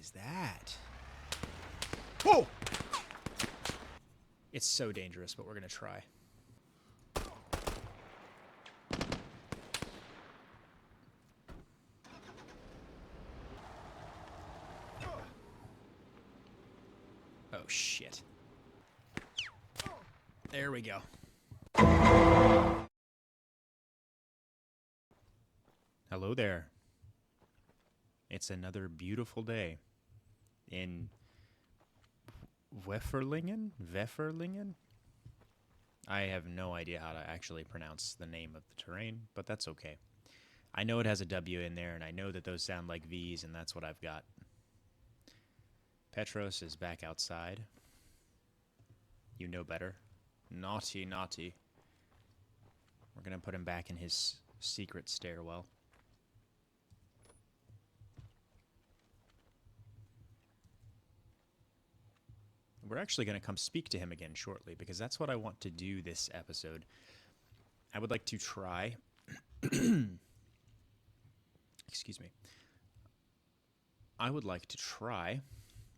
is that? Whoa! It's so dangerous, but we're going to try. Oh, shit. There we go. Hello there. It's another beautiful day in Weferlingen? Weferlingen? I have no idea how to actually pronounce the name of the terrain, but that's okay. I know it has a W in there, and I know that those sound like V's, and that's what I've got. Petros is back outside. You know better. Naughty, naughty. We're going to put him back in his secret stairwell. We're actually going to come speak to him again shortly, because that's what I want to do this episode. I would like to try... Excuse me. I would like to try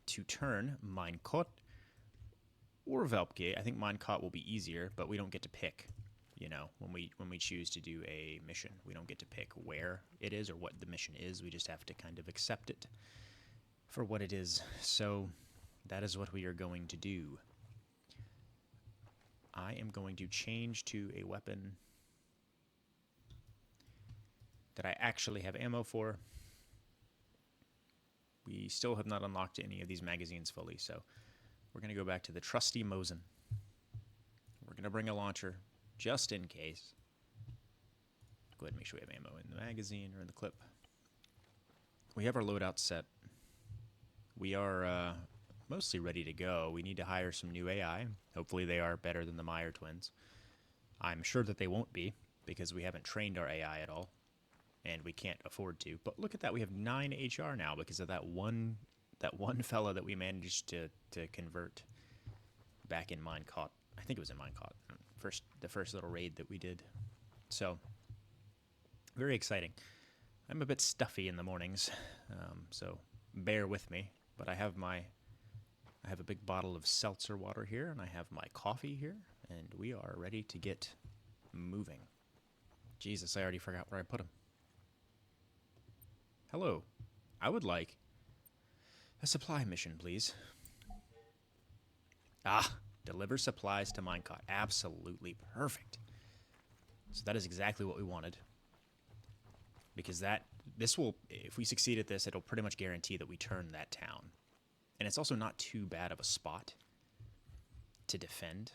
to turn Minecot or Velpke. I think Minecot will be easier, but we don't get to pick, you know, when we choose to do a mission. We don't get to pick where it is or what the mission is. We just have to kind of accept it for what it is. So that is what we are going to do. I am going to change to a weapon that I actually have ammo for. We still have not unlocked any of these magazines fully, so we're going to go back to the trusty Mosin. We're going to bring a launcher, just in case. Go ahead and make sure we have ammo in the magazine or in the clip. We have our loadout set. We are mostly ready to go. We need to hire some new AI. Hopefully they are better than the Meyer twins. I'm sure that they won't be, because we haven't trained our AI at all, and we can't afford to. But look at that, we have 9 HR now because of that one fella that we managed to convert back in Minecot. I think it was in Minecot, the first little raid that we did. So, very exciting. I'm a bit stuffy in the mornings, so bear with me. But I have a big bottle of seltzer water here, and I have my coffee here, and we are ready to get moving. Jesus, I already forgot where I put them. Hello. I would like a supply mission, please. Ah, deliver supplies to Minecot. Absolutely perfect. So that is exactly what we wanted. Because this will, if we succeed at this, it'll pretty much guarantee that we turn that town. And it's also not too bad of a spot to defend.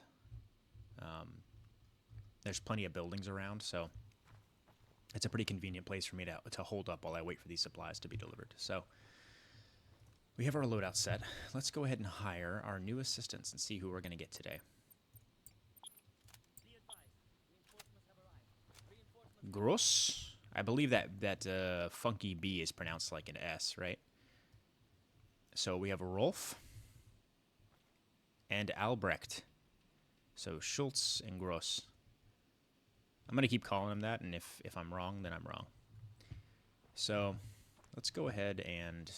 There's plenty of buildings around, so it's a pretty convenient place for me to hold up while I wait for these supplies to be delivered. So we have our loadout set. Let's go ahead and hire our new assistants and see who we're going to get today. Gross? I believe that funky B is pronounced like an S, right? So we have Rolf and Albrecht. So Schultz and Gross. I'm going to keep calling him that, and if I'm wrong, then I'm wrong. So let's go ahead and...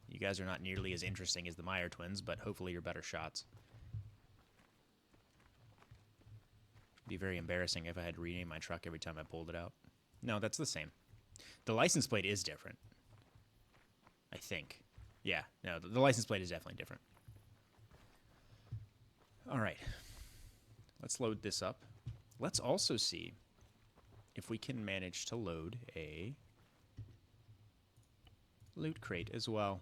You guys are not nearly as interesting as the Meyer twins, but hopefully you're better shots. It'd be very embarrassing if I had to rename my truck every time I pulled it out. No, that's the same. The license plate is different. I think. Yeah, no, the license plate is definitely different. Alright. Let's load this up. Let's also see if we can manage to load a loot crate as well.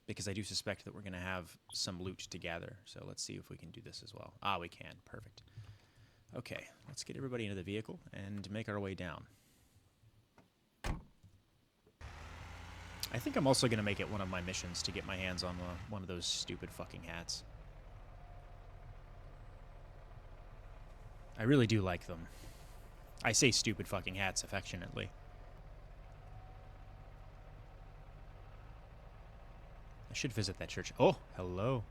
Because I do suspect that we're going to have some loot to gather. So let's see if we can do this as well. Ah, we can. Perfect. Okay, let's get everybody into the vehicle and make our way down. I think I'm also going to make it one of my missions to get my hands on one of those stupid fucking hats. I really do like them. I say stupid fucking hats affectionately. I should visit that church. Oh, hello.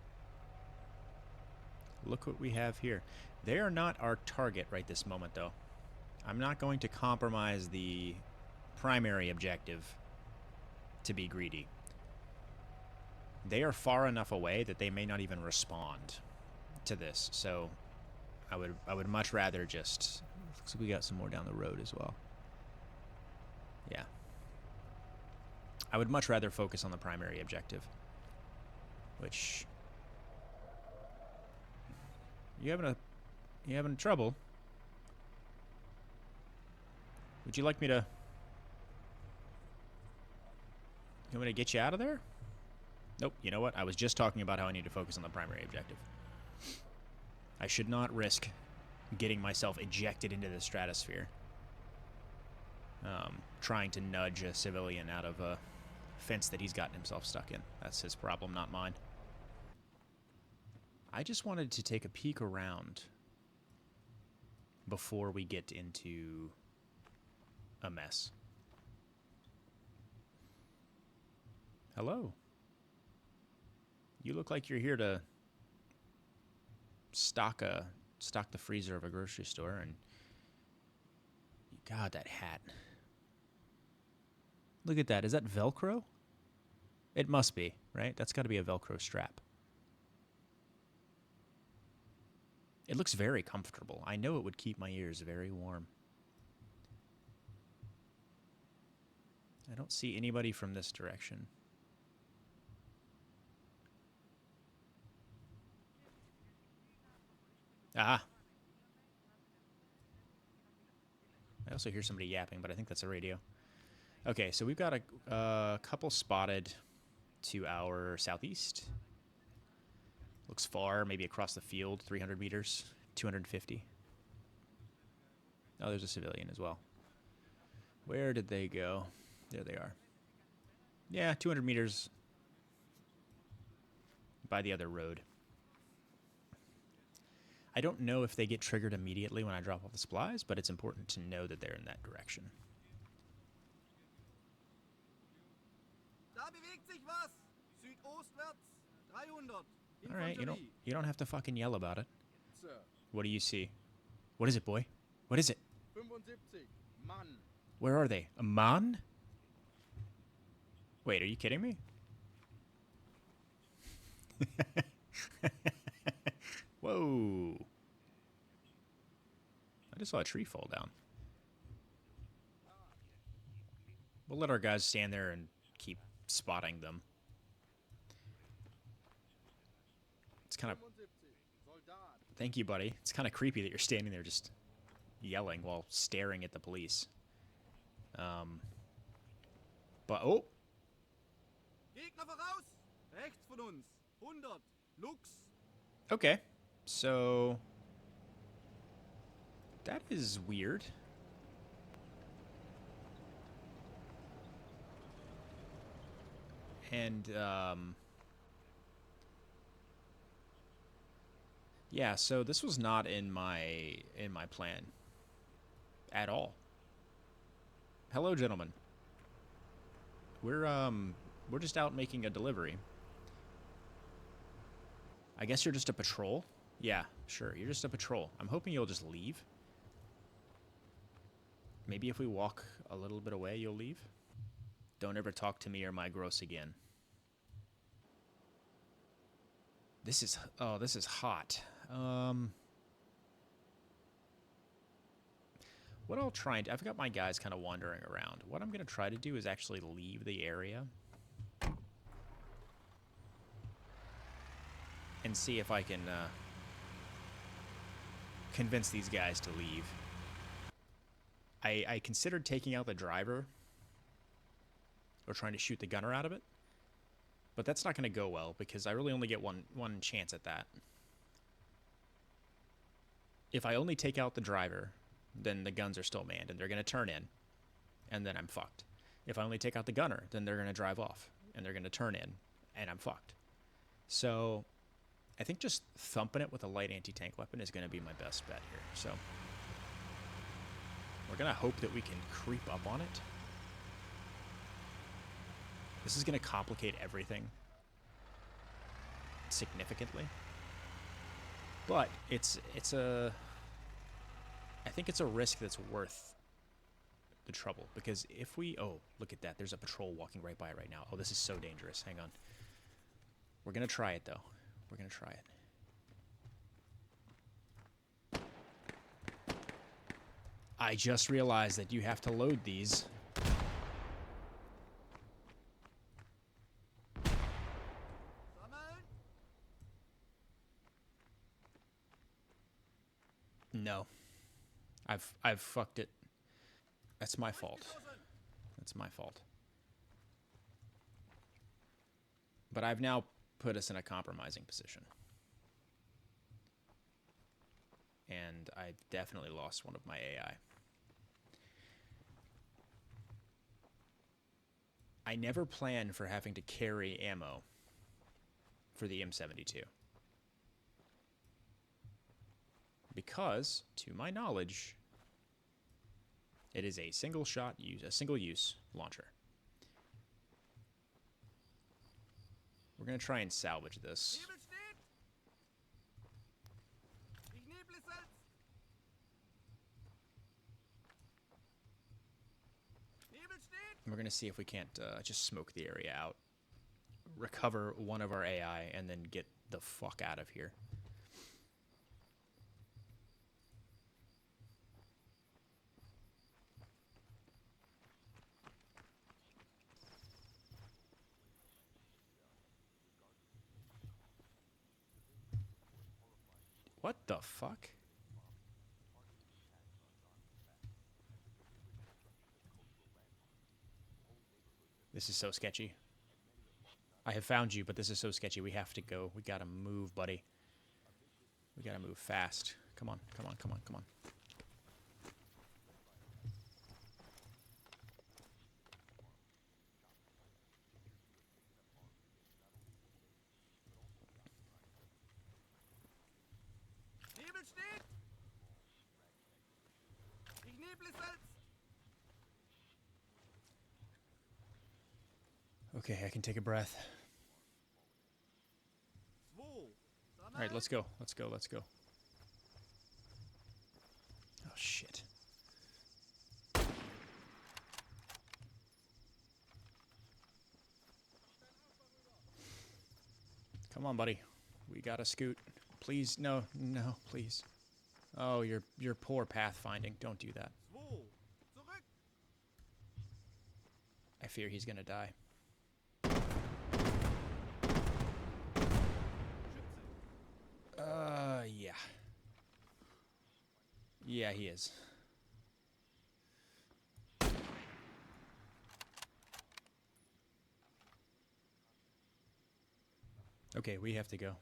Look what we have here. They are not our target right this moment, though. I'm not going to compromise the primary objective to be greedy. They are far enough away that they may not even respond to this. So I would much rather just... Looks like we got some more down the road as well. Yeah. I would much rather focus on the primary objective. Which... You having trouble? Would you like me to... You want me to get you out of there? Nope. You know what? I was just talking about how I need to focus on the primary objective. I should not risk getting myself ejected into the stratosphere. Trying to nudge a civilian out of a fence that he's gotten himself stuck in. That's his problem, not mine. I just wanted to take a peek around before we get into a mess. Hello. You look like you're here to stock the freezer of a grocery store, and God, that hat. Look at that. Is that Velcro? It must be, right? That's got to be a Velcro strap. It looks very comfortable. I know it would keep my ears very warm. I don't see anybody from this direction. Ah. I also hear somebody yapping, but I think that's a radio. Okay, so we've got a couple spotted to our southeast. Looks far, maybe across the field, 300 meters, 250. Oh, there's a civilian as well. Where did they go? There they are. Yeah, 200 meters by the other road. I don't know if they get triggered immediately when I drop off the supplies, but it's important to know that they're in that direction. Da bewegt sich was. Südostwärts 300. All right, you don't have to fucking yell about it. Sir. What do you see? What is it, boy? What is it? 75. Mann. Where are they? A man? Wait, are you kidding me? Whoa. I just saw a tree fall down. We'll let our guys stand there and keep spotting them. It's kind of... Thank you, buddy. It's kind of creepy that you're standing there just yelling while staring at the police. But, oh! Gegner voraus. Rechts von uns. 100. Lux. Okay. So... That is weird. And, yeah, so this was not in my plan at all. Hello, gentlemen. We're just out making a delivery. I guess you're just a patrol? Yeah, sure, you're just a patrol. I'm hoping you'll just leave. Maybe if we walk a little bit away, you'll leave? Don't ever talk to me or my gross again. This is hot. What I'll try and... I've got my guys kind of wandering around. What I'm going to try to do is actually leave the area. And see if I can convince these guys to leave. I considered taking out the driver. Or trying to shoot the gunner out of it. But that's not going to go well, because I really only get one chance at that. If I only take out the driver, then the guns are still manned, and they're going to turn in, and then I'm fucked. If I only take out the gunner, then they're going to drive off, and they're going to turn in, and I'm fucked. So, I think just thumping it with a light anti-tank weapon is going to be my best bet here. So, we're going to hope that we can creep up on it. This is going to complicate everything significantly. But it's a... I think it's a risk that's worth the trouble. Because if we... Oh, look at that. There's a patrol walking right by it right now. Oh, this is so dangerous. Hang on. We're going to try it, though. We're going to try it. I just realized that you have to load these. Sammeln! No. I've fucked it. That's my fault. Durchgeschossen! That's my fault. But I've now put us in a compromising position. And I definitely lost one of my AI. I never planned for having to carry ammo for the M72. Because, to my knowledge, it is a single-use launcher. We're going to try and salvage this. Nebel steht! Ich nebel es selbst! Nebel steht! We're going to see if we can't just smoke the area out, recover one of our AI, and then get the fuck out of here. What the fuck? This is so sketchy. I have found you, but this is so sketchy. We have to go. We gotta move, buddy. We gotta move fast. Come on, come on, come on, come on. Nebel steht! Ich nebel es selbst! Okay, I can take a breath. 2. Sammeln! All right, let's go. Let's go. Let's go. Oh, shit. Come on, buddy. We gotta scoot. Please, no, no, please. Oh, your poor pathfinding. Don't do that. 2. Zurück! I fear he's gonna die. Yeah. Yeah, he is. Okay, we have to go.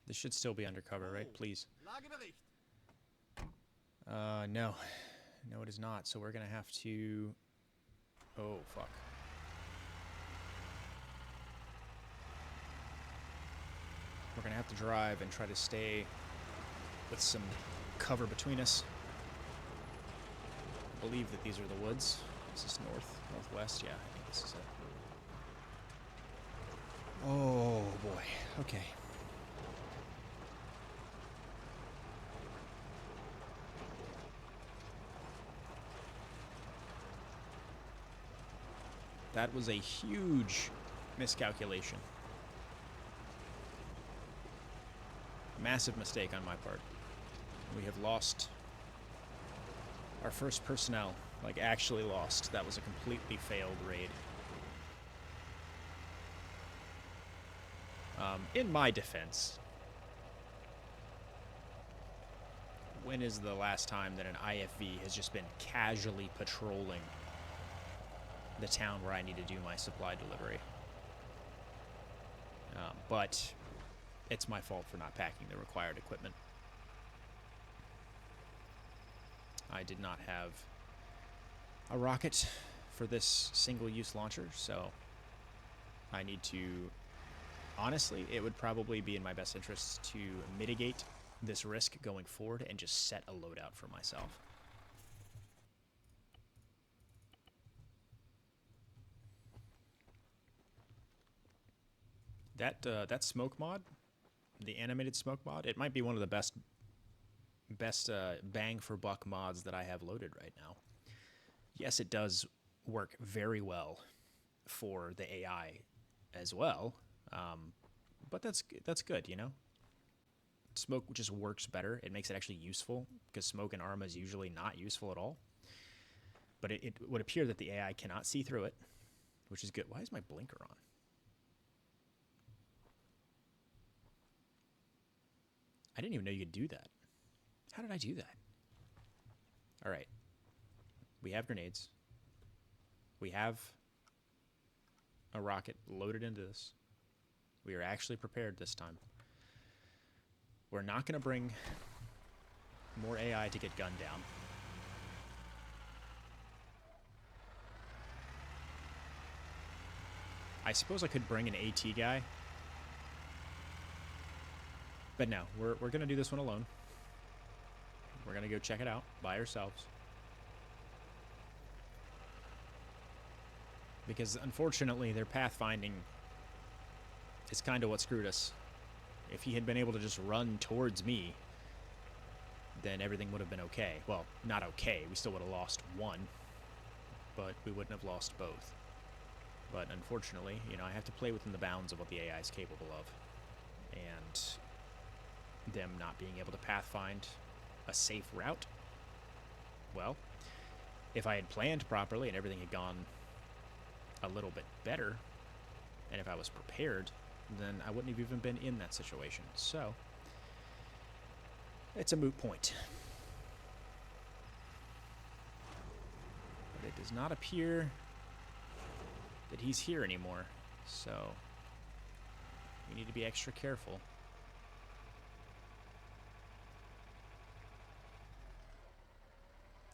This should still be undercover, right? Please. Lagebericht! No. No, it is not. So we're gonna have to... Oh, fuck. We're gonna have to drive and try to stay with some cover between us. I believe that these are the woods. Is this northwest? Yeah, I think this is it. Oh, boy. Okay. That was a huge miscalculation. Massive mistake on my part. We have lost our first personnel. Like, actually lost. That was a completely failed raid. In my defense, when is the last time that an IFV has just been casually patrolling the town where I need to do my supply delivery? But it's my fault for not packing the required equipment. I did not have a rocket for this single-use launcher, so I need to... Honestly, it would probably be in my best interest to mitigate this risk going forward and just set a loadout for myself. That smoke mod, the animated smoke mod, it might be one of the best bang for buck mods that I have loaded right now. Yes, it does work very well for the AI as well, but that's good, you know. Smoke just works better. It makes it actually useful because smoke in Arma is usually not useful at all. But it would appear that the AI cannot see through it, which is good. Why is my blinker on? I didn't even know you could do that. How did I do that? All right. We have grenades. We have a rocket loaded into this. We are actually prepared this time. We're not going to bring more AI to get gunned down. I suppose I could bring an AT guy. But no, we're going to do this one alone. We're going to go check it out by ourselves. Because unfortunately, their pathfinding is kind of what screwed us. If he had been able to just run towards me, then everything would have been okay. Well, not okay. We still would have lost one, but we wouldn't have lost both. But unfortunately, you know, I have to play within the bounds of what the AI is capable of. And them not being able to pathfind a safe route, well, if I had planned properly and everything had gone a little bit better, and if I was prepared, then I wouldn't have even been in that situation. So, it's a moot point. But it does not appear that he's here anymore, so we need to be extra careful.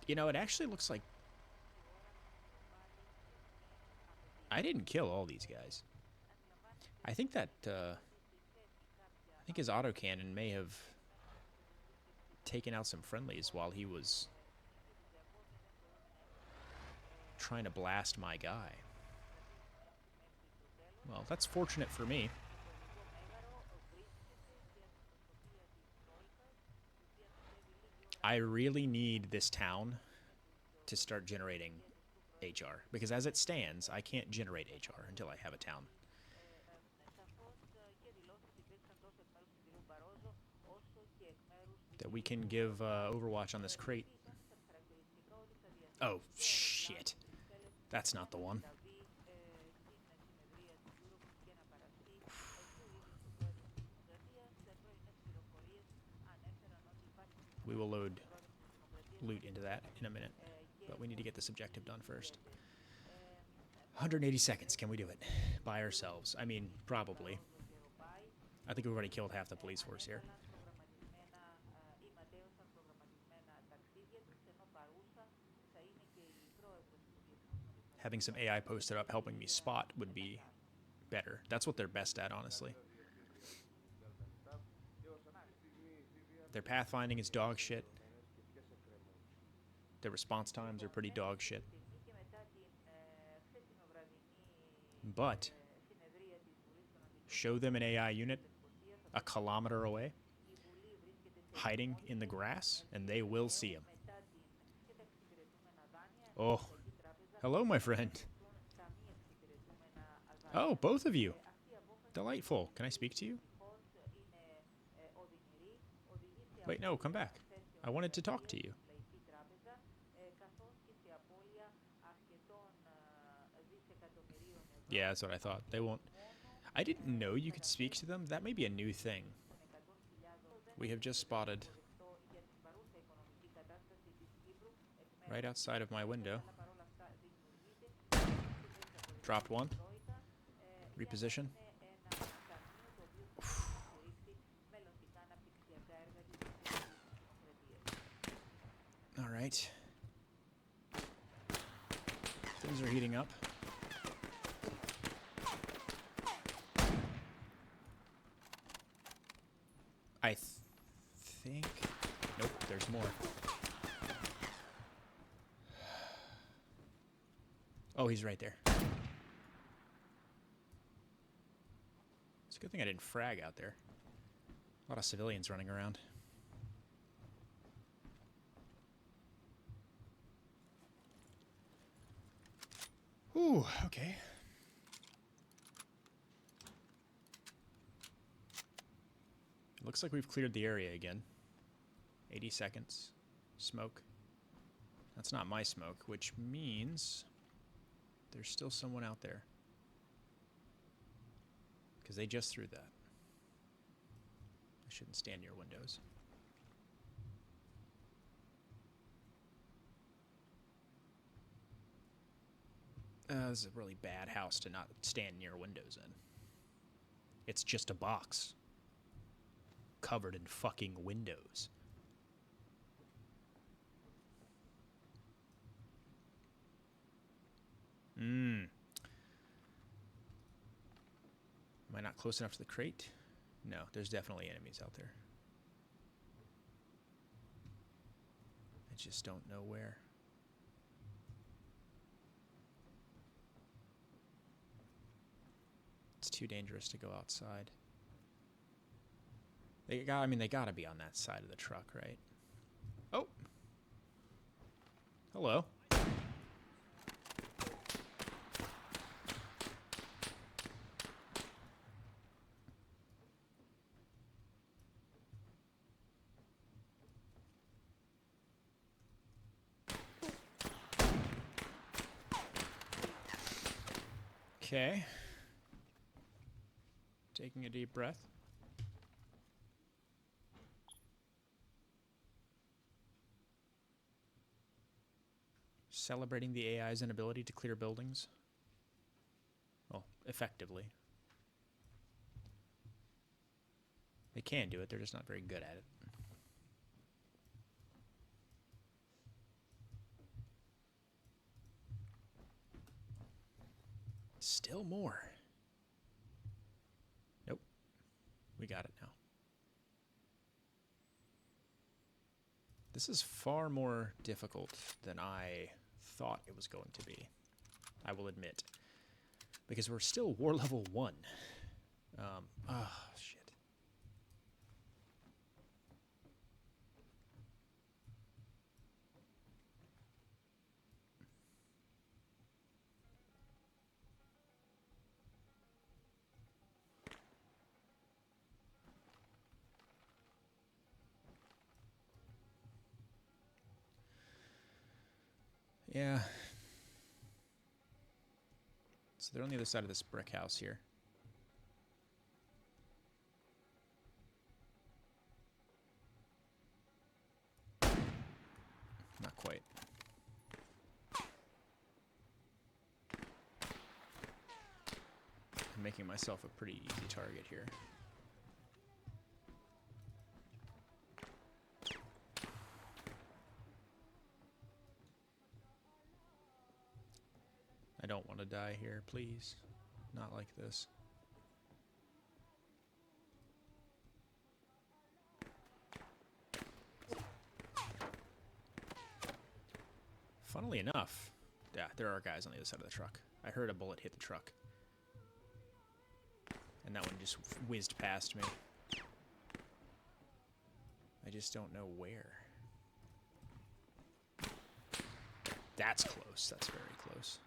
You know, it actually looks like I didn't kill all these guys. I think that, I think his autocannon may have taken out some friendlies while he was trying to blast my guy. Well, that's fortunate for me. I really need this town to start generating HR, because as it stands, I can't generate HR until I have a town. That we can give Overwatch on this crate. Oh, shit. That's not the one. We will load loot into that in a minute, but we need to get this objective done first. 180 seconds. Can we do it? By ourselves. I mean, probably. I think we've already killed half the police force here. Having some AI posted up helping me spot would be better. That's what they're best at, honestly. Their pathfinding is dog shit. Their response times are pretty dog shit. But show them an AI unit a kilometer away, hiding in the grass, and they will see him. Oh, hello, my friend. Oh, both of you. Delightful. Can I speak to you? Wait, no, come back. I wanted to talk to you. Yeah, that's what I thought. They won't. I didn't know you could speak to them. That may be a new thing. We have just spotted right outside of my window. Dropped one. Reposition. All right. Things are heating up. I think... Nope, there's more. Oh, he's right there. So a good thing I didn't frag out there. A lot of civilians running around. Ooh, okay. It looks like we've cleared the area again. 80 seconds. Smoke. That's not my smoke, which means there's still someone out there. Because they just threw that. I shouldn't stand near windows. This is a really bad house to not stand near windows in. It's just a box. Covered in fucking windows. Am I not close enough to the crate? No, there's definitely enemies out there. I just don't know where. It's too dangerous to go outside. They gotta be on that side of the truck, right? Oh! Hello. Okay. Taking a deep breath. Celebrating the AI's inability to clear buildings. Well, effectively. They can do it, they're just not very good at it. Still more. Nope. We got it now. This is far more difficult than I thought it was going to be. I will admit. Because we're still war level 1. Shit. Yeah. So they're on the other side of this brick house here. Not quite. I'm making myself a pretty easy target here. I don't want to die here, please. Not like this. Funnily enough, yeah, there are guys on the other side of the truck. I heard a bullet hit the truck. And that one just whizzed past me. I just don't know where. That's close. That's very close.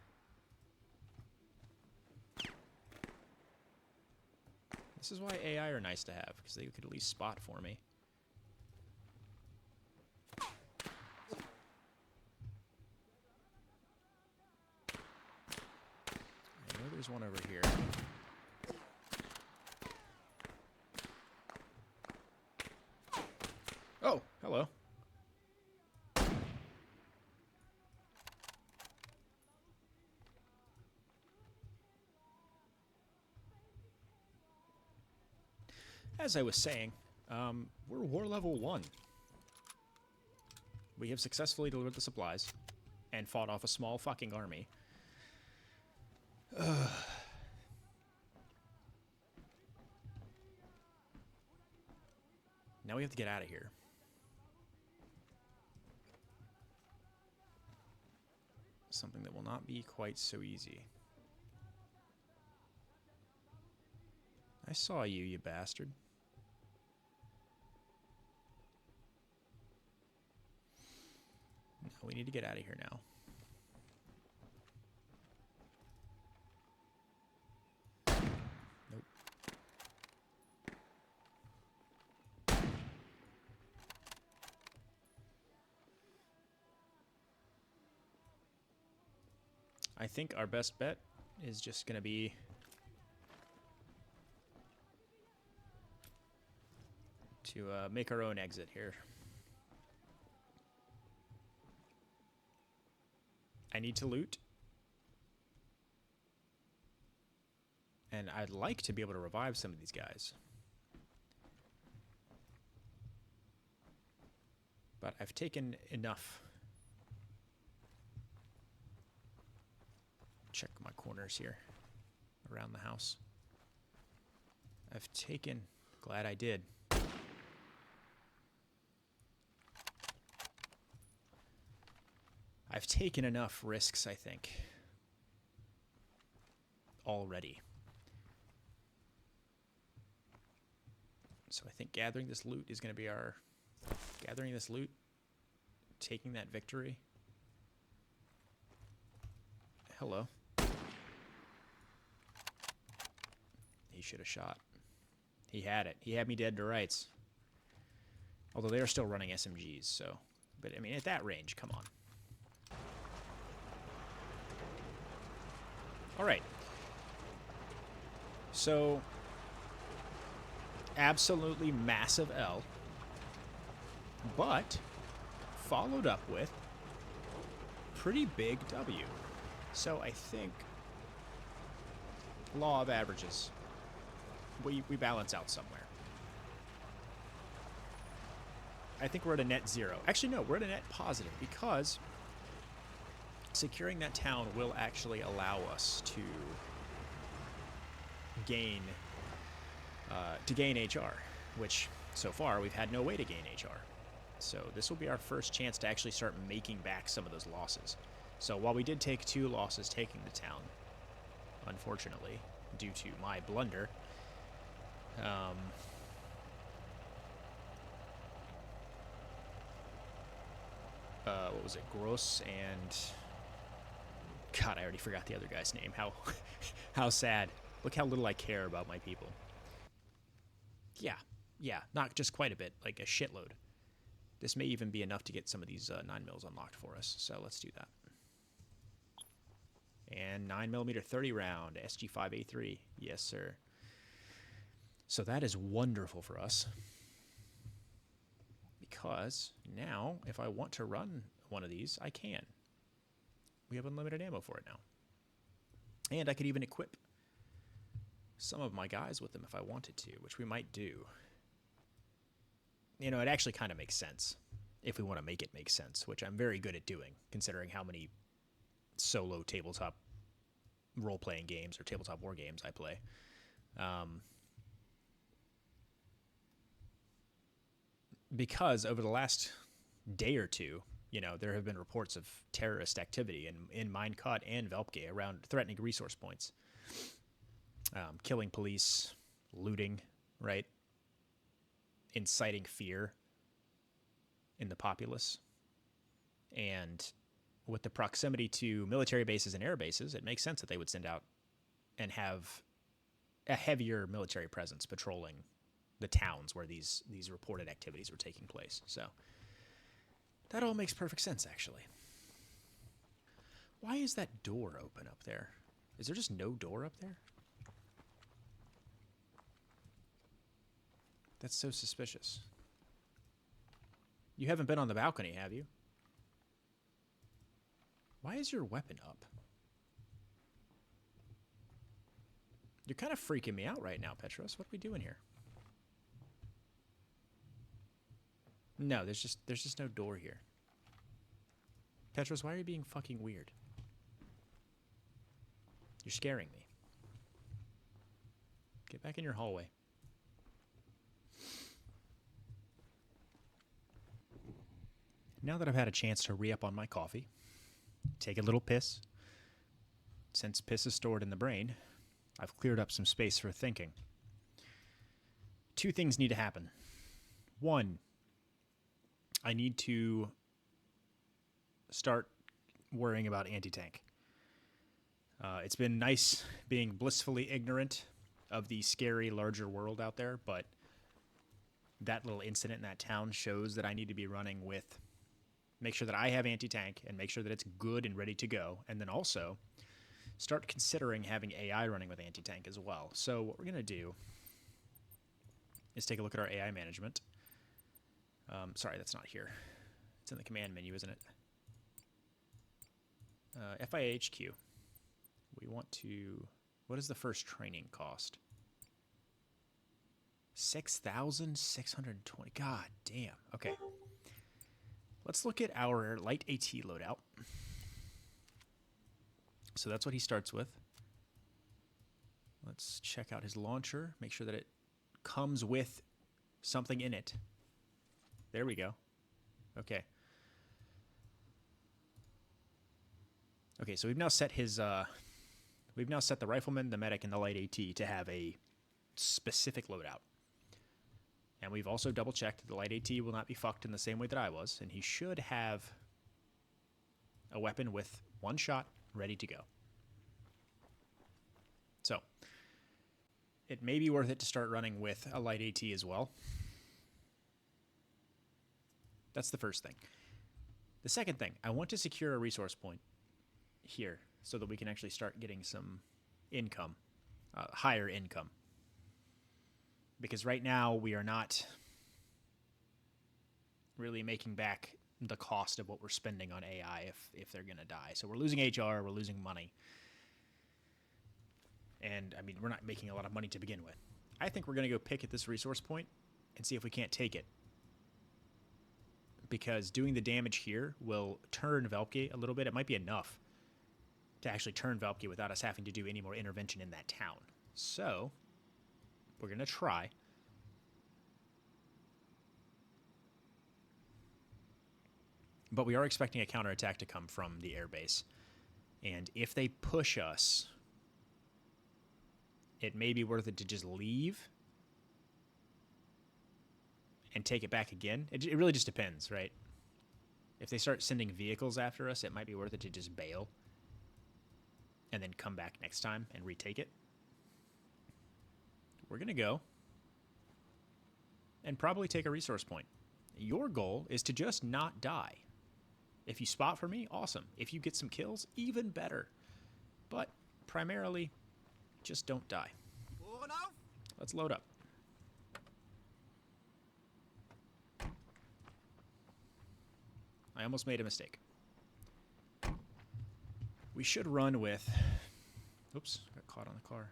This is why AI are nice to have, because they could at least spot for me. I know there's one over here. Oh, hello. As I was saying, we're war level 1. We have successfully delivered the supplies and fought off a small fucking army. Now we have to get out of here. Something that will not be quite so easy. I I saw you, you bastard. No, we need to get out of here now. Nope. I think our best bet is just going to be to make our own exit here. I need to loot. And I'd like to be able to revive some of these guys. But I've taken enough. Check my corners here around the house. I've taken, glad I did. I've taken enough risks, I think, already. So I think gathering this loot is going to be our... Gathering this loot, taking that victory. Hello. He should have shot. He had it. He had me dead to rights. Although they are still running SMGs, so... But, I mean, at that range, come on. Alright. So... Absolutely massive L. But... Followed up with... Pretty big W. So, I think... Law of averages. We balance out somewhere. I think we're at a net 0. Actually, no, we're at a net positive because securing that town will actually allow us to gain HR, which so far we've had no way to gain HR. So this will be our first chance to actually start making back some of those losses. So while we did take 2 losses taking the town, unfortunately, due to my blunder, what was it? Gross and... God, I already forgot the other guy's name. How sad. Look how little I care about my people. Yeah, not just quite a bit, like a shitload. This may even be enough to get some of these 9mm unlocked for us, so let's do that. And 9mm 30 round, SG5A3. Yes, sir. So that is wonderful for us. Because now, if I want to run one of these, I can. We have unlimited ammo for it now. And I could even equip some of my guys with them if I wanted to, which we might do. You know, it actually kind of makes sense if we want to make it make sense, which I'm very good at doing, considering how many solo tabletop role-playing games or tabletop war games I play. Because over the last day or two, you know, there have been reports of terrorist activity in Minecart and Velpke around threatening resource points. Killing police, looting, right? Inciting fear in the populace. And with the proximity to military bases and air bases, it makes sense that they would send out and have a heavier military presence patrolling the towns where these reported activities were taking place. So that all makes perfect sense, actually. Why is that door open up there? Is there just no door up there? That's so suspicious. You haven't been on the balcony, have you? Why is your weapon up? You're kind of freaking me out right now, Petros. What are we doing here? No, there's just no door here. Petros, why are you being fucking weird? You're scaring me. Get back in your hallway. Now that I've had a chance to re-up on my coffee, take a little piss. Since piss is stored in the brain, I've cleared up some space for thinking. two things need to happen. One, I need to start worrying about anti-tank. It's been nice being blissfully ignorant of the scary larger world out there, but that little incident in that town shows that I need to be running with, make sure that I have anti-tank and make sure that it's good and ready to go, and then also start considering having AI running with anti-tank as well. So what we're going to do is take a look at our AI management. Sorry, that's not here. It's in the command menu, isn't it? FIHQ. We want to... What is the first training cost? 6,620. God damn. Okay. Let's look at our light AT loadout. So that's what he starts with. Let's check out his launcher. Make sure that it comes with something in it. There we go. Okay. Okay, so we've now set his... we've now set the rifleman, the medic, and the light AT to have a specific loadout. And we've also double-checked that the light AT will not be fucked in the same way that I was, and he should have a weapon with one shot ready to go. So, it may be worth it to start running with a light AT as well. That's the first thing. The second thing, I want to secure a resource point here so that we can actually start getting some income, higher income. Because right now we are not really making back the cost of what we're spending on AI if they're going to die. So we're losing HR, we're losing money. And, I mean, we're not making a lot of money to begin with. I think we're going to go pick at this resource point and see if we can't take it. Because doing the damage here will turn Velpke a little bit. It might be enough to actually turn Velpke without us having to do any more intervention in that town. So, we're going to try. But we are expecting a counterattack to come from the airbase. And if they push us, it may be worth it to just leave and take it back again. It really just depends, right? If they start sending vehicles after us, it might be worth it to just bail and then come back next time and retake it. We're going to go and probably take a resource point. Your goal is to just not die. If you spot for me, awesome. If you get some kills, even better. But primarily, just don't die. Ohren auf! Let's load up. I almost made a mistake. We should run with... Oops, got caught on the car.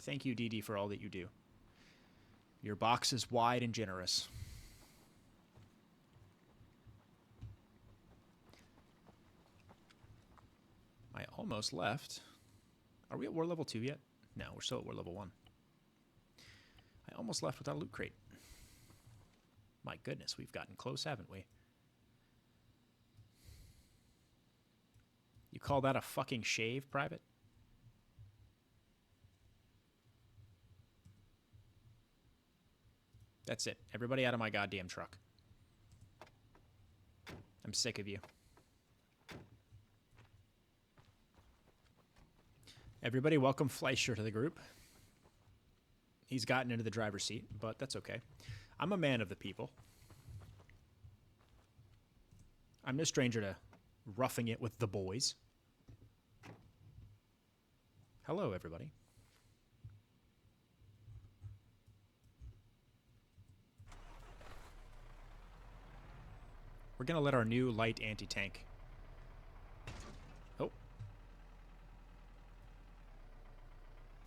Thank you, DD, for all that you do. Your box is wide and generous. I almost left. Are we at war level 2 yet? No, we're still at war level 1. I almost left without a loot crate. My goodness, we've gotten close, haven't we? You call that a fucking shave, Private? That's it. Everybody out of my goddamn truck. I'm sick of you. Everybody welcome Fleischer to the group. He's gotten into the driver's seat, but that's okay. I'm a man of the people. I'm no stranger to roughing it with the boys. Hello, everybody. We're going to let our new light anti-tank... Oh.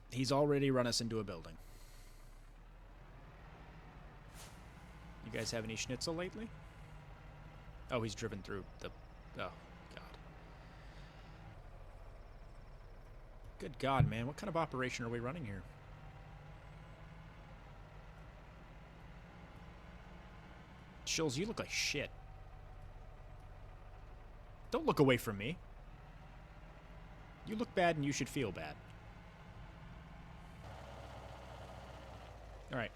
He's already run us into a building. You guys have any schnitzel lately? Oh, he's driven through the... Oh, God. Good God, man. What kind of operation are we running here? Shills, you look like shit. Don't look away from me. You look bad and you should feel bad. Alright.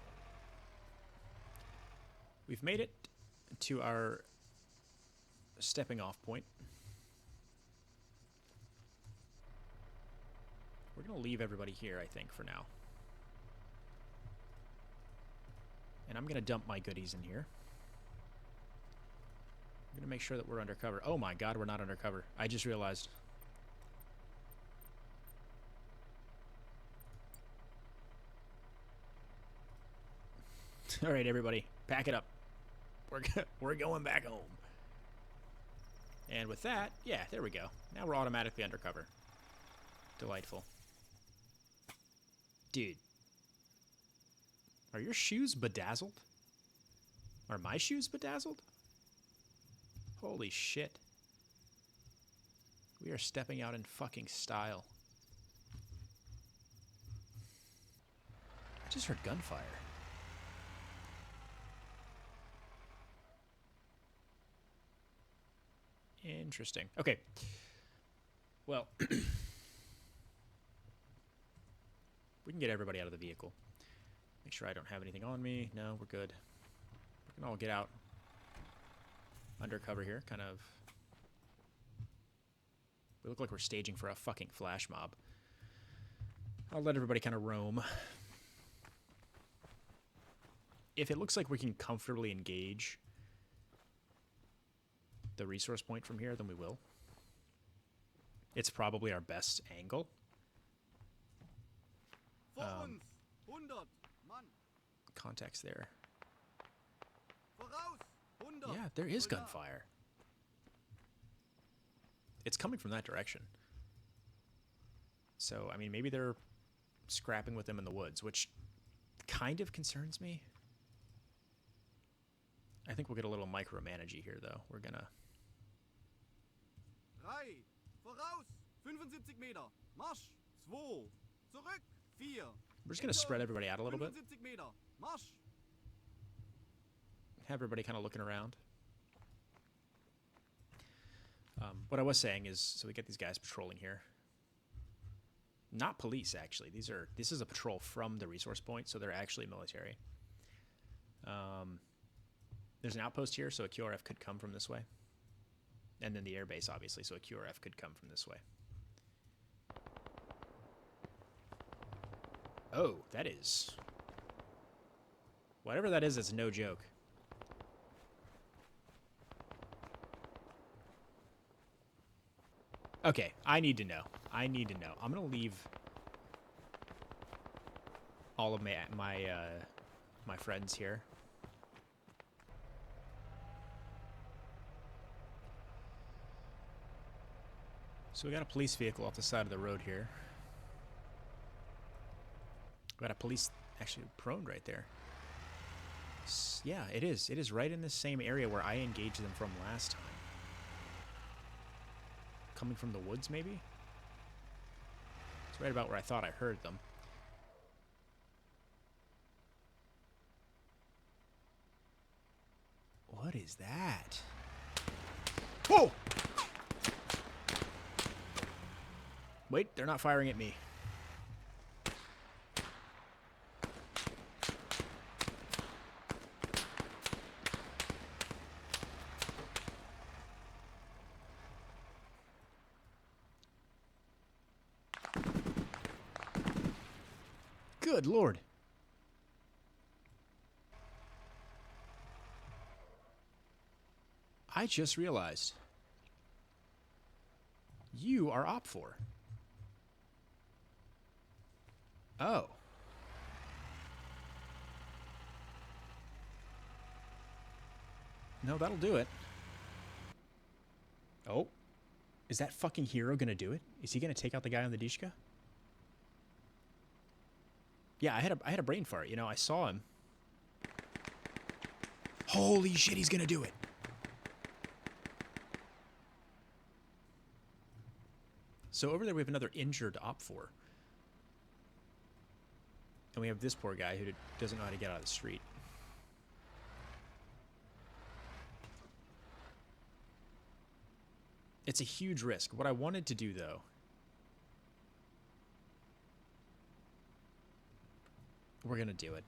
We've made it to our stepping off point. We're going to leave everybody here, I think, for now. And I'm going to dump my goodies in here. I'm going to make sure that we're undercover. Oh my god, we're not undercover. I just realized. All right, everybody, pack it up. We're going back home. And with that, yeah, there we go. Now we're automatically undercover. Delightful. Dude. Are your shoes bedazzled? Are my shoes bedazzled? Holy shit. We are stepping out in fucking style. I just heard gunfire. Interesting. Okay. Well, we can get everybody out of the vehicle. Make sure I don't have anything on me. No, we're good. We can all get out undercover here, kind of. We look like we're staging for a fucking flash mob. I'll let everybody kind of roam. If it looks like we can comfortably engage the resource point from here, then we will. It's probably our best angle. Vor uns! 100! Mann! Contacts there. Voraus! 100! Yeah, there is Soldat. gunfire. It's coming from that direction. So, I mean, maybe they're scrapping with them in the woods, which kind of concerns me. I think we'll get a little micromanagey here, though. We're gonna... 3! Voraus! 75 Meter! Marsch! 2! Zurück! 4! We're just gonna spread everybody out a little bit. 75 Meter! Marsch! Have everybody kind of looking around. What I was saying is, so we get these guys patrolling here. Not police, actually. This is a patrol from the resource point, so they're actually military. There's an outpost here, so a QRF could come from this way. And then the airbase, obviously, so a QRF could come from this way. Oh, that is... Whatever that is, it's no joke. Okay, I need to know. I need to know. I'm gonna leave all of my friends here. So we got a police vehicle off the side of the road here. We got a police actually prone right there. Yeah, it is. It is right in the same area where I engaged them from last time. Coming from the woods, maybe? It's right about where I thought I heard them. What is that? Whoa! Wait, they're not firing at me. Good Lord. I just realized you are OPFOR. Oh. No, that'll do it. Oh. Is that fucking hero gonna do it? Is he gonna take out the guy on the Dishka? Yeah, I had a brain fart, you know, I saw him. Holy shit, he's gonna do it. So over there we have another injured OPFOR. And we have this poor guy who doesn't know how to get out of the street. It's a huge risk. What I wanted to do, though... We're gonna do it.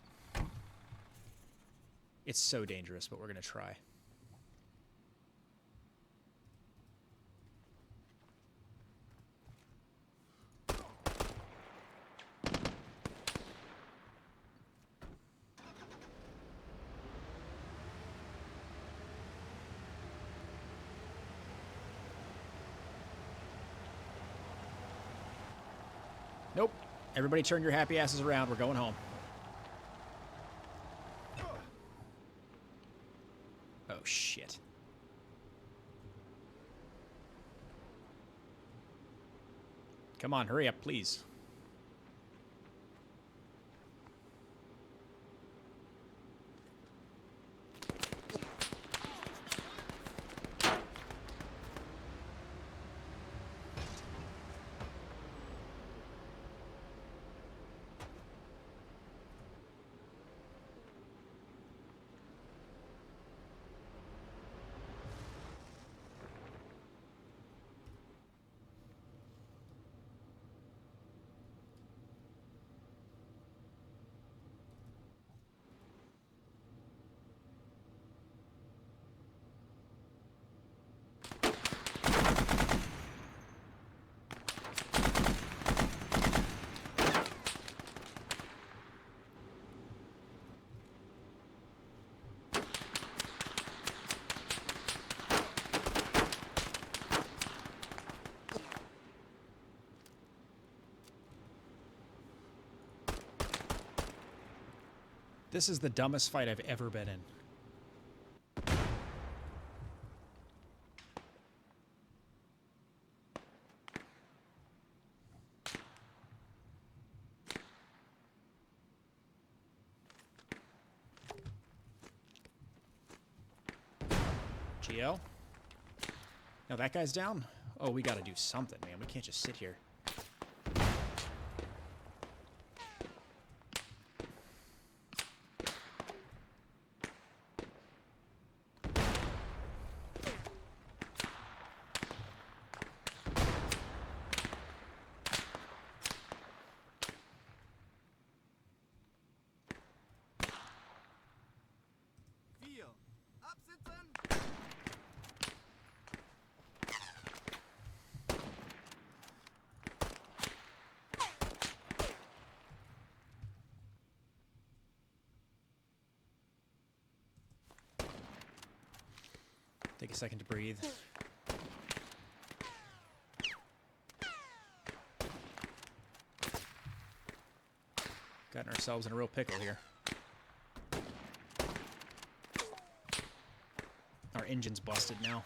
It's so dangerous, but we're going to try. Nope. Everybody turn your happy asses around. We're going home. Oh, shit. Come on, hurry up, please. This is the dumbest fight I've ever been in. GL? Now that guy's down? Oh, we gotta do something, man. We can't just sit here. Vier. Absitzen. Take a second to breathe. Gotten ourselves in a real pickle here. Our engine's busted now.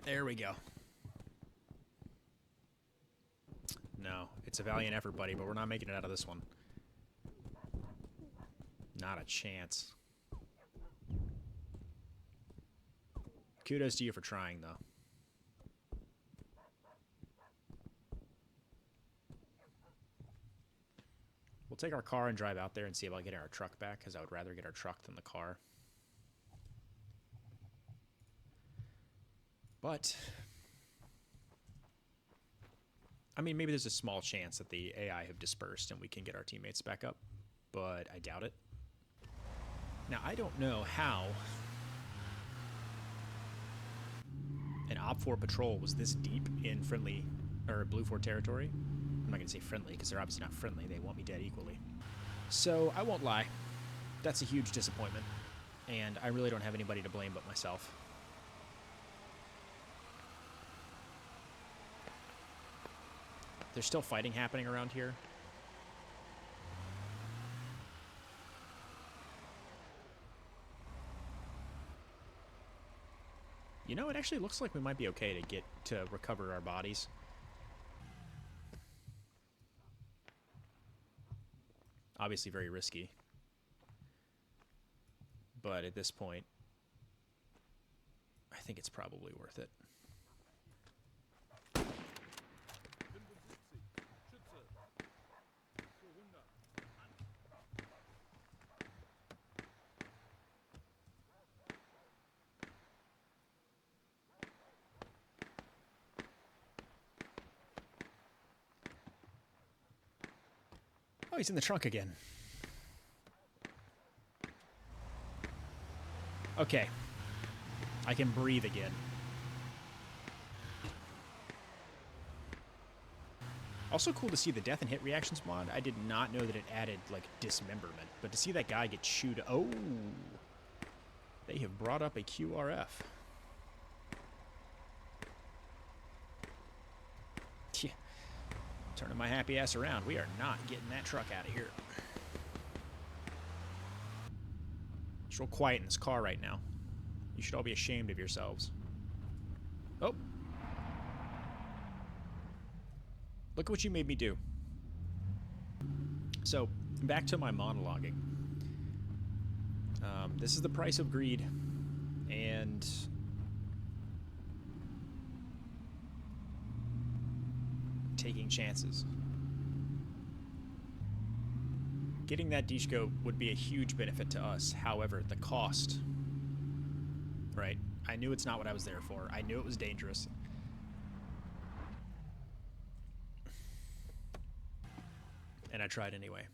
There we go. No, it's a valiant effort, buddy, but we're not making it out of this one. Not a chance. Kudos to you for trying, though. We'll take our car and drive out there and see about getting our truck back, because I would rather get our truck than the car. But, I mean, maybe there's a small chance that the AI have dispersed and we can get our teammates back up, but I doubt it. Now, I don't know how an Op 4 patrol was this deep in friendly, or Blue 4 territory. I'm not going to say friendly, because they're obviously not friendly. They want me dead equally. So, I won't lie. That's a huge disappointment, and I really don't have anybody to blame but myself. There's still fighting happening around here. You know, it actually looks like we might be okay to recover our bodies. Obviously very risky. But at this point, I think it's probably worth it. Oh, he's in the trunk again. Okay. I can breathe again. Also cool to see the death and hit reactions mod. I did not know that it added, like, dismemberment. But to see that guy get chewed... Oh! They have brought up a QRF. Yeah. Turning my happy ass around. We are not getting that truck out of here. It's real quiet in this car right now. You should all be ashamed of yourselves. Oh. Look at what you made me do. So, back to my monologuing. This is the price of greed. And... taking chances. Getting that Dishko would be a huge benefit to us. However, the cost... Right? I knew it's not what I was there for. I knew it was dangerous. And I tried anyway.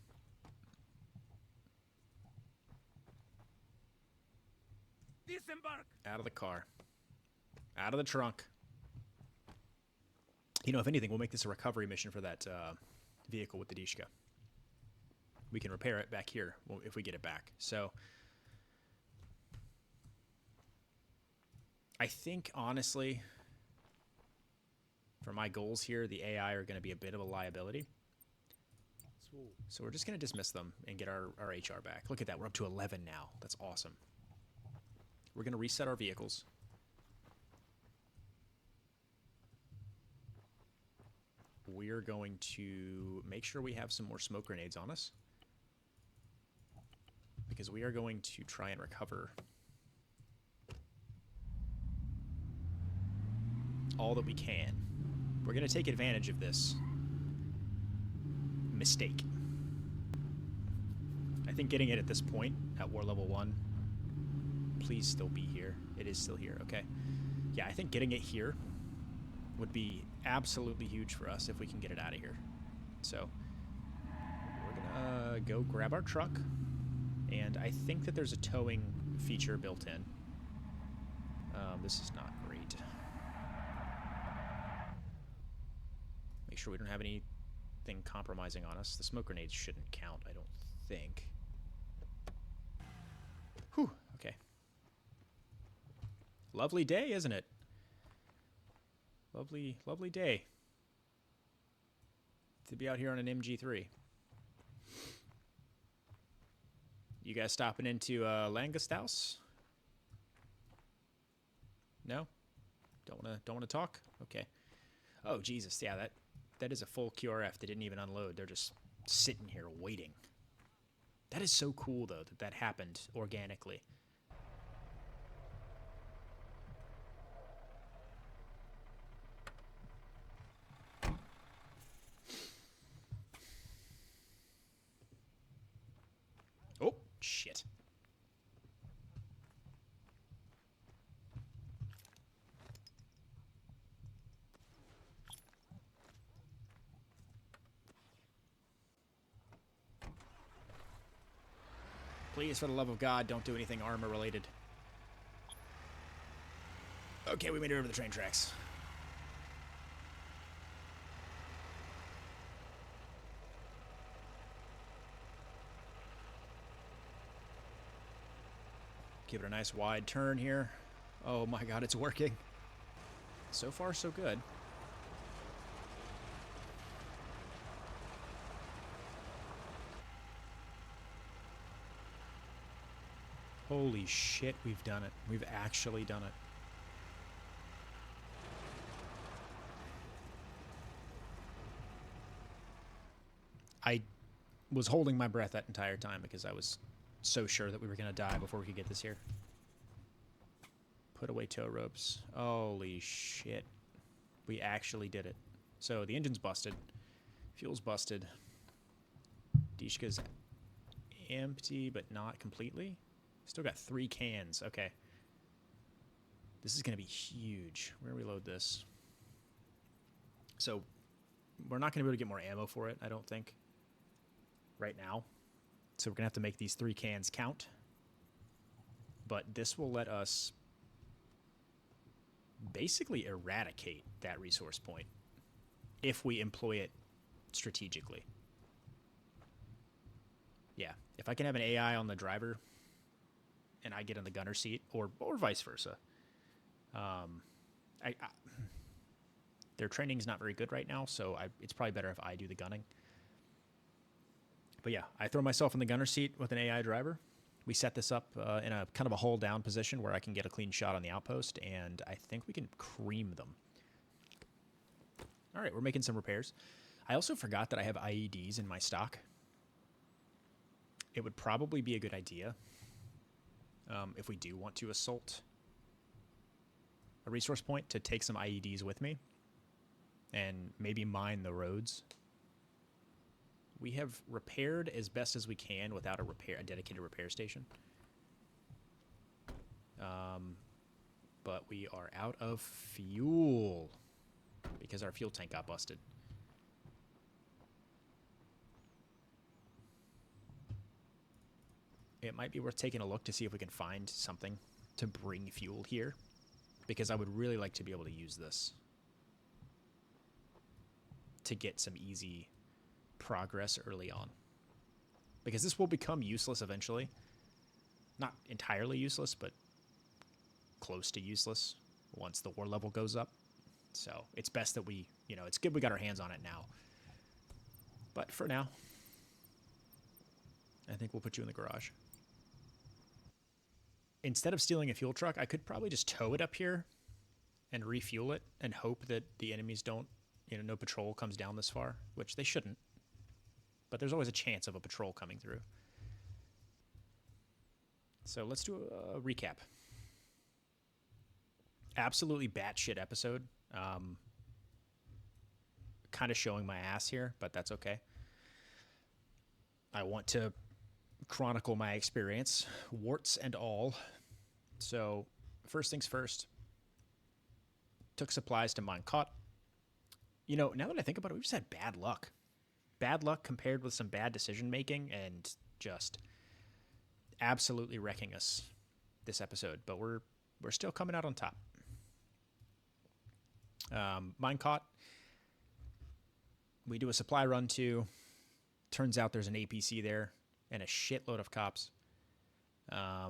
Disembark! Out of the car. Out of the trunk. You know, if anything, we'll make this a recovery mission for that vehicle with the Dishka. We can repair it back here if we get it back. So, I think, honestly, for my goals here, the AI are going to be a bit of a liability. So we're just going to dismiss them and get our HR back. Look at that. We're up to 11 now. That's awesome. We're going to reset our vehicles. We're going to make sure we have some more smoke grenades on us, because we are going to try and recover all that we can. We're going to take advantage of this mistake. I think getting it at this point, at war level 1, please still be here. It is still here, okay. Yeah, I think getting it here would be absolutely huge for us if we can get it out of here. So, we're gonna go grab our truck, and I think that there's a towing feature built in. This is not great. Make sure we don't have anything compromising on us. The smoke grenades shouldn't count, I don't think. Whew, okay. Lovely day, isn't it? Lovely, lovely day to be out here on an MG3. You guys stopping into Langasthaus? No? Don't wanna talk? Okay. Oh Jesus, yeah, that is a full QRF. They didn't even unload. They're just sitting here waiting. That is so cool though that happened organically. Oh, shit. Please, for the love of God, don't do anything armor-related. Okay, we made it over the train tracks. Give it a nice wide turn here. Oh my God, it's working. So far, so good. Holy shit, we've done it. We've actually done it. I was holding my breath that entire time because I was so sure that we were going to die before we could get this here. Put away tow ropes. Holy shit. We actually did it. So the engine's busted. Fuel's busted. Dishka's empty, but not completely. Still got 3 cans. Okay. This is going to be huge. Where do we load this? So we're not going to be able to get more ammo for it, I don't think. right now. So we're going to have to make these 3 cans count. But this will let us basically eradicate that resource point if we employ it strategically. Yeah, if I can have an AI on the driver and I get in the gunner seat, or vice versa. Their training's not very good right now, so it's probably better if I do the gunning. But yeah, I throw myself in the gunner seat with an AI driver. We set this up in a kind of a hull down position where I can get a clean shot on the outpost, and I think we can cream them. All right, we're making some repairs. I also forgot that I have IEDs in my stock. It would probably be a good idea if we do want to assault a resource point to take some IEDs with me and maybe mine the roads. We have repaired as best as we can without a dedicated repair station. But we are out of fuel because our fuel tank got busted. It might be worth taking a look to see if we can find something to bring fuel here, because I would really like to be able to use this to get some easy progress early on, because this will become useless eventually. Not entirely useless, but close to useless once the war level goes up. So it's best that we, it's good we got our hands on it now. But for now, I think we'll put you in the garage. Instead of stealing a fuel truck, I could probably just tow it up here and refuel it and hope that the enemies don't, no patrol comes down this far, which they shouldn't. But there's always a chance of a patrol coming through. So let's do a recap. Absolutely batshit episode. Kind of showing my ass here, but that's okay. I want to chronicle my experience, warts and all. So first things first, took supplies to Minecart. Now that I think about it, we just had bad luck. Bad luck compared with some bad decision making and just absolutely wrecking us this episode. But we're still coming out on top. Minecart, we do a supply run to. Turns out there's an APC there and a shitload of cops. I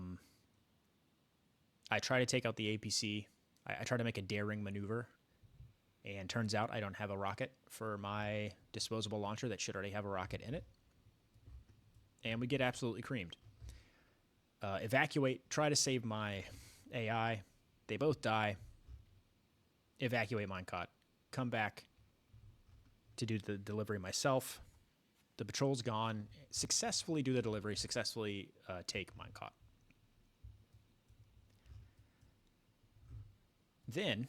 try to take out the APC. I try to make a daring maneuver. And turns out I don't have a rocket for my disposable launcher that should already have a rocket in it. And we get absolutely creamed. Evacuate, try to save my AI. They both die. Evacuate Minecart. Come back to do the delivery myself. The patrol's gone. Successfully do the delivery. Successfully take Minecart. Then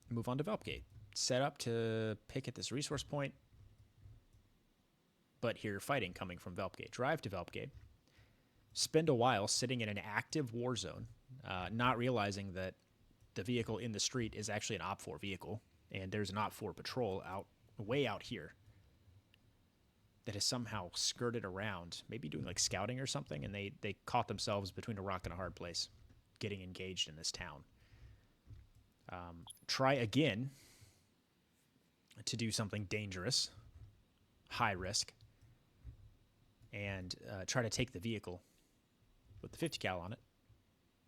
move on to Velpgate. Set up to pick at this resource point, but hear fighting coming from Velpgate. Drive to Velpgate. Spend a while sitting in an active war zone, not realizing that the vehicle in the street is actually an OPFOR vehicle, and there's an OPFOR patrol way out here that has somehow skirted around, maybe doing like scouting or something, and they caught themselves between a rock and a hard place, getting engaged in this town. Try again to do something dangerous, high risk, and try to take the vehicle with the 50 cal on it.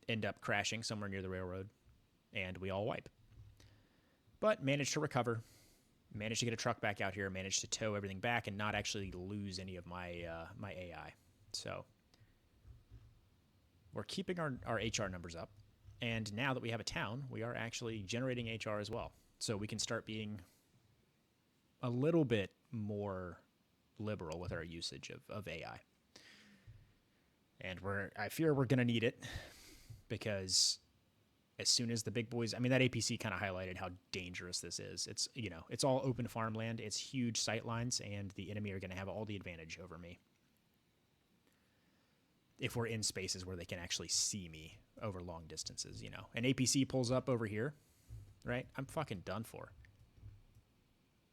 End up crashing somewhere near the railroad, and we all wipe. But managed to recover, managed to get a truck back out here, managed to tow everything back and not actually lose any of my my AI. So we're keeping our HR numbers up. And now that we have a town, we are actually generating HR as well. So we can start being a little bit more liberal with our usage of AI. And I fear we're going to need it, because as soon as the big boys, that APC kind of highlighted how dangerous this is. It's, it's all open farmland. It's huge sight lines, and the enemy are going to have all the advantage over me if we're in spaces where they can actually see me over long distances. An APC pulls up over here, right? I'm fucking done for.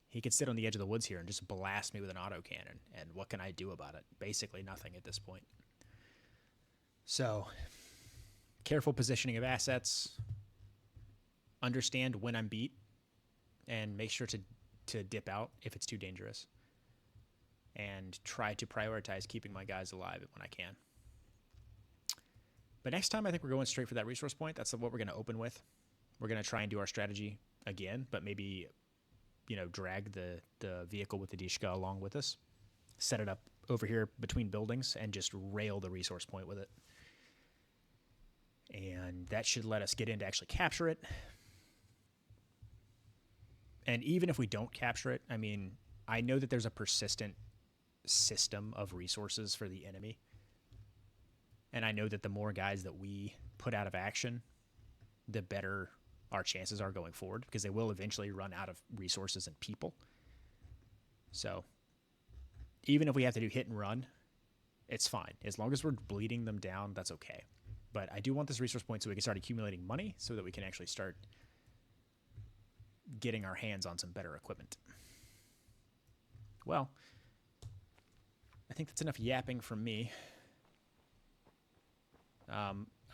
He could sit on the edge of the woods here and just blast me with an autocannon. And what can I do about it? Basically nothing at this point. So, careful positioning of assets. Understand when I'm beat. And make sure to dip out if it's too dangerous. And try to prioritize keeping my guys alive when I can. But next time, I think we're going straight for that resource point. That's what we're going to open with. We're going to try and do our strategy again, but maybe, drag the vehicle with the Dishka along with us. Set it up over here between buildings and just rail the resource point with it. And that should let us get in to actually capture it. And even if we don't capture it, I mean, I know that there's a persistent system of resources for the enemy. And I know that the more guys that we put out of action, the better our chances are going forward, because they will eventually run out of resources and people. So even if we have to do hit and run, it's fine. As long as we're bleeding them down, that's okay. But I do want this resource point so we can start accumulating money so that we can actually start getting our hands on some better equipment. Well, I think that's enough yapping from me.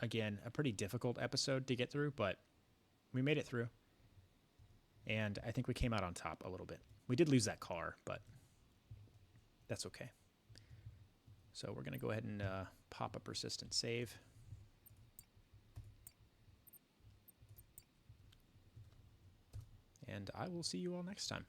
Again, a pretty difficult episode to get through, but we made it through. And I think we came out on top a little bit. We did lose that car, but that's okay. So we're going to go ahead and pop a persistent save. And I will see you all next time.